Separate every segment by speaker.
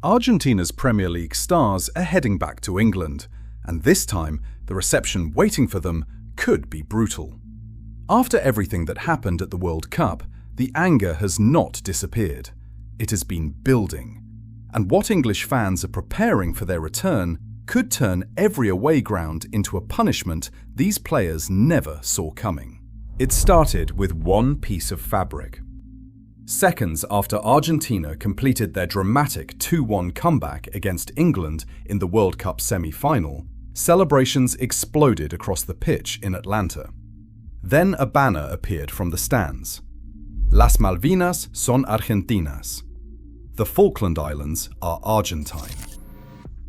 Speaker 1: Argentina's Premier League stars are heading back to England, and this time the reception waiting for them could be brutal. After everything that happened at the World Cup, the anger has not disappeared. It has been building. And what English fans are preparing for their return could turn every away ground into a punishment these players never saw coming. It started with one piece of fabric. Seconds after Argentina completed their dramatic 2-1 comeback against England in the World Cup semi-final, celebrations exploded across the pitch in Atlanta. Then a banner appeared from the stands. Las Malvinas son Argentinas. The Falkland Islands are Argentine.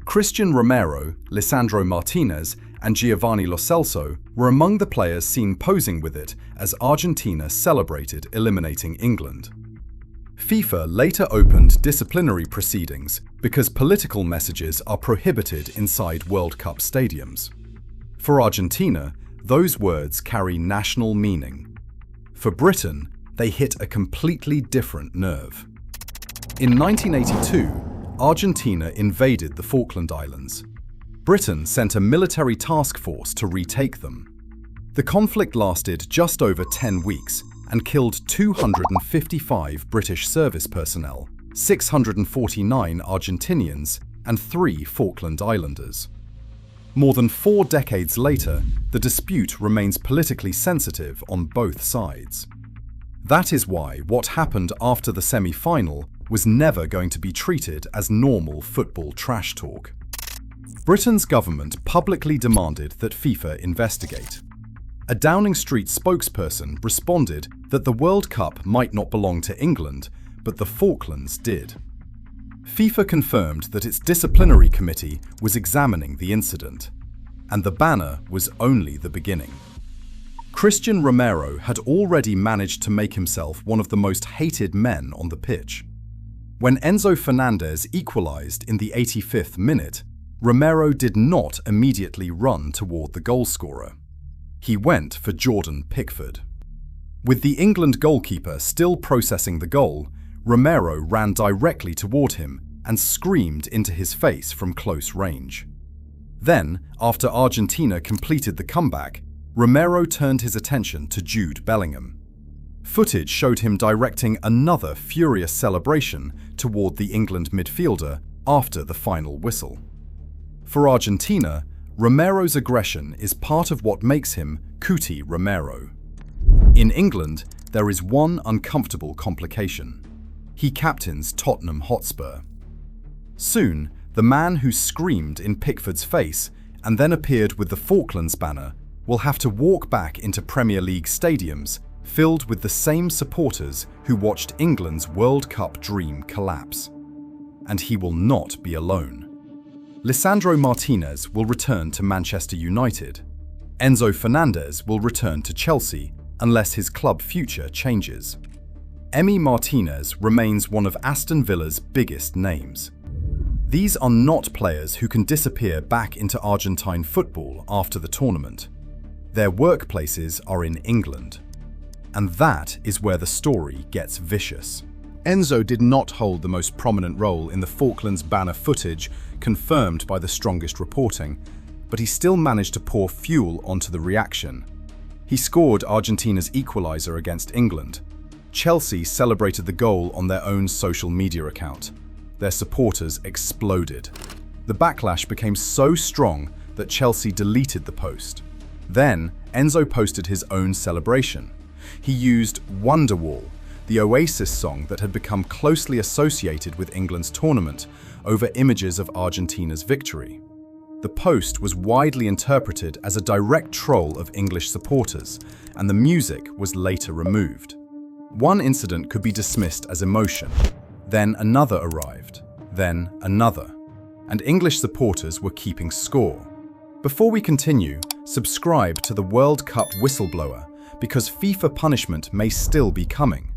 Speaker 1: Christian Romero, Lisandro Martinez, and Giovanni Lo Celso were among the players seen posing with it as Argentina celebrated eliminating England. FIFA later opened disciplinary proceedings because political messages are prohibited inside World Cup stadiums. For Argentina, those words carry national meaning. For Britain, they hit a completely different nerve. In 1982, Argentina invaded the Falkland Islands. Britain sent a military task force to retake them. The conflict lasted just over 10 weeks and killed 255 British service personnel, 649 Argentinians, and 3 Falkland Islanders. More than 4 decades later, the dispute remains politically sensitive on both sides. That is why what happened after the semi-final was never going to be treated as normal football trash talk. Britain's government publicly demanded that FIFA investigate. A Downing Street spokesperson responded that the World Cup might not belong to England, but the Falklands did. FIFA confirmed that its disciplinary committee was examining the incident, and the banner was only the beginning. Christian Romero had already managed to make himself one of the most hated men on the pitch. When Enzo Fernandez equalised in the 85th minute, Romero did not immediately run toward the goalscorer. He went for Jordan Pickford. With the England goalkeeper still processing the goal, Romero ran directly toward him and screamed into his face from close range. Then, after Argentina completed the comeback, Romero turned his attention to Jude Bellingham. Footage showed him directing another furious celebration toward the England midfielder after the final whistle. For Argentina, Romero's aggression is part of what makes him Cuti Romero. In England, there is one uncomfortable complication. He captains Tottenham Hotspur. Soon, the man who screamed in Pickford's face and then appeared with the Falklands banner will have to walk back into Premier League stadiums filled with the same supporters who watched England's World Cup dream collapse. And he will not be alone. Lisandro Martinez will return to Manchester United. Enzo Fernandez will return to Chelsea unless his club future changes. Emi Martinez remains one of Aston Villa's biggest names. These are not players who can disappear back into Argentine football after the tournament. Their workplaces are in England. And that is where the story gets vicious. Enzo did not hold the most prominent role in the Falklands banner footage confirmed by the strongest reporting, but he still managed to pour fuel onto the reaction. He scored Argentina's equaliser against England. Chelsea celebrated the goal on their own social media account. Their supporters exploded. The backlash became so strong that Chelsea deleted the post. Then, Enzo posted his own celebration. He used Wonderwall, the Oasis song that had become closely associated with England's tournament, over images of Argentina's victory. The post was widely interpreted as a direct troll of English supporters, and the music was later removed. One incident could be dismissed as emotion. Then another arrived. Then another. And English supporters were keeping score. Before we continue, subscribe to the World Cup Whistleblower, because FIFA punishment may still be coming.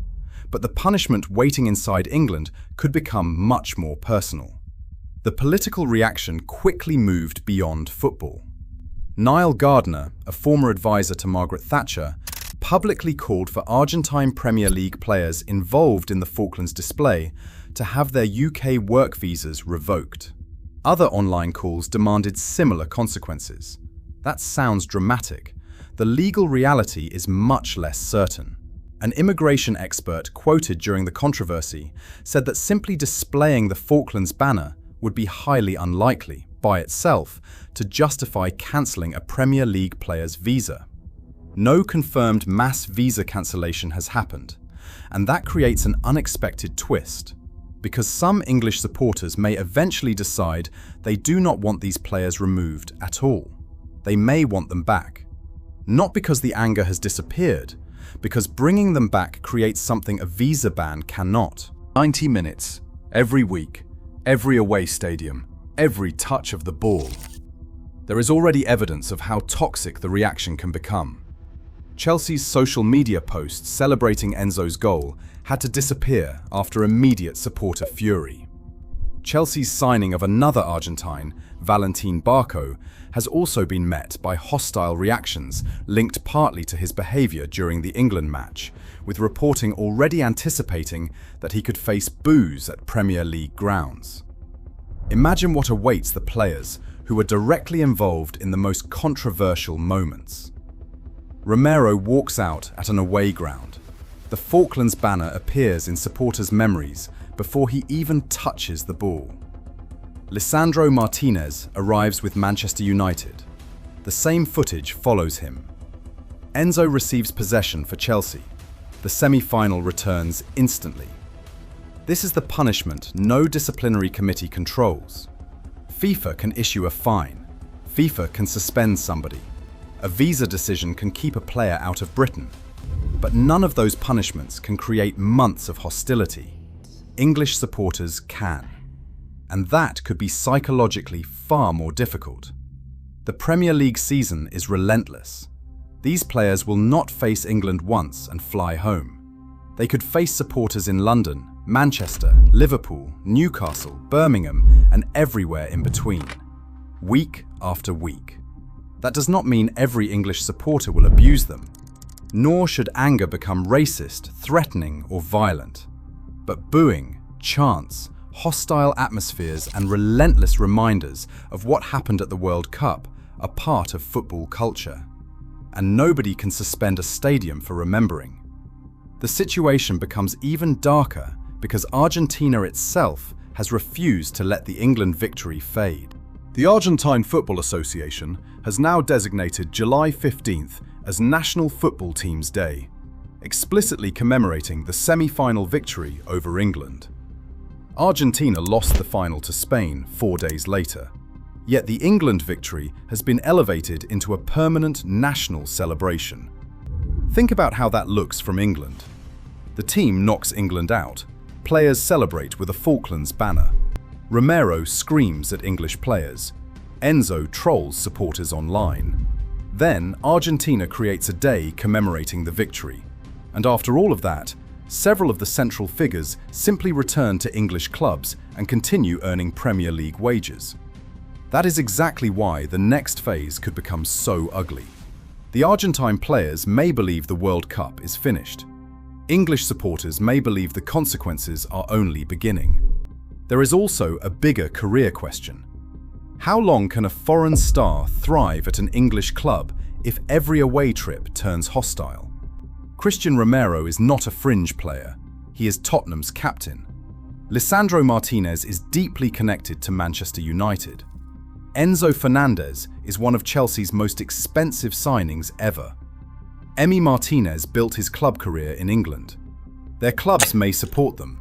Speaker 1: But the punishment waiting inside England could become much more personal. The political reaction quickly moved beyond football. Niall Gardner, a former advisor to Margaret Thatcher, publicly called for Argentine Premier League players involved in the Falklands display to have their UK work visas revoked. Other online calls demanded similar consequences. That sounds dramatic. The legal reality is much less certain. An immigration expert quoted during the controversy said that simply displaying the Falklands banner would be highly unlikely, by itself, to justify cancelling a Premier League player's visa. No confirmed mass visa cancellation has happened, and that creates an unexpected twist, because some English supporters may eventually decide they do not want these players removed at all. They may want them back. Not because the anger has disappeared, because bringing them back creates something a visa ban cannot. 90 minutes, every week, every away stadium, every touch of the ball. There is already evidence of how toxic the reaction can become. Chelsea's social media posts celebrating Enzo's goal had to disappear after immediate supporter fury. Chelsea's signing of another Argentine, Valentin Barco, has also been met by hostile reactions linked partly to his behaviour during the England match, with reporting already anticipating that he could face boos at Premier League grounds. Imagine what awaits the players who were directly involved in the most controversial moments. Romero walks out at an away ground. The Falklands banner appears in supporters' memories before he even touches the ball. Lisandro Martinez arrives with Manchester United. The same footage follows him. Enzo receives possession for Chelsea. The semi-final returns instantly. This is the punishment no disciplinary committee controls. FIFA can issue a fine. FIFA can suspend somebody. A visa decision can keep a player out of Britain. But none of those punishments can create months of hostility. English supporters can. And that could be psychologically far more difficult. The Premier League season is relentless. These players will not face England once and fly home. They could face supporters in London, Manchester, Liverpool, Newcastle, Birmingham, and everywhere in between, week after week. That does not mean every English supporter will abuse them, nor should anger become racist, threatening, or violent. But booing, chants, hostile atmospheres, and relentless reminders of what happened at the World Cup are part of football culture. And nobody can suspend a stadium for remembering. The situation becomes even darker because Argentina itself has refused to let the England victory fade. The Argentine Football Association has now designated July 15th as National Football Teams Day, explicitly commemorating the semi-final victory over England. Argentina lost the final to Spain 4 days later, yet the England victory has been elevated into a permanent national celebration. Think about how that looks from England. The team knocks England out. Players celebrate with a Falklands banner. Romero screams at English players. Enzo trolls supporters online. Then Argentina creates a day commemorating the victory. And after all of that, several of the central figures simply return to English clubs and continue earning Premier League wages. That is exactly why the next phase could become so ugly. The Argentine players may believe the World Cup is finished. English supporters may believe the consequences are only beginning. There is also a bigger career question. How long can a foreign star thrive at an English club if every away trip turns hostile? Christian Romero is not a fringe player. He is Tottenham's captain. Lisandro Martinez is deeply connected to Manchester United. Enzo Fernandez is one of Chelsea's most expensive signings ever. Emi Martinez built his club career in England. Their clubs may support them.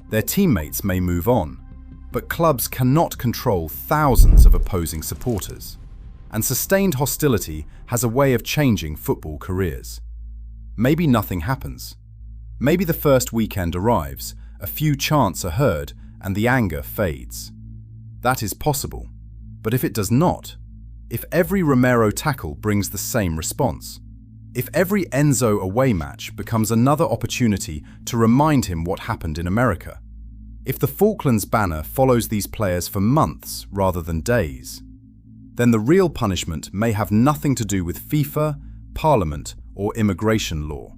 Speaker 1: Their teammates may move on. But clubs cannot control thousands of opposing supporters. And sustained hostility has a way of changing football careers. Maybe nothing happens. Maybe the first weekend arrives, a few chants are heard, and the anger fades. That is possible. But if it does not, if every Romero tackle brings the same response, if every Enzo away match becomes another opportunity to remind him what happened in America, if the Falklands banner follows these players for months rather than days, then the real punishment may have nothing to do with FIFA, Parliament, or immigration law.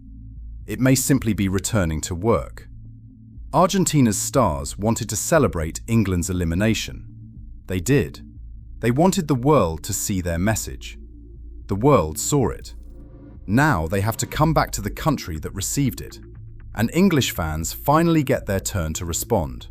Speaker 1: It may simply be returning to work. Argentina's stars wanted to celebrate England's elimination. They did. They wanted the world to see their message. The world saw it. Now they have to come back to the country that received it. And English fans finally get their turn to respond.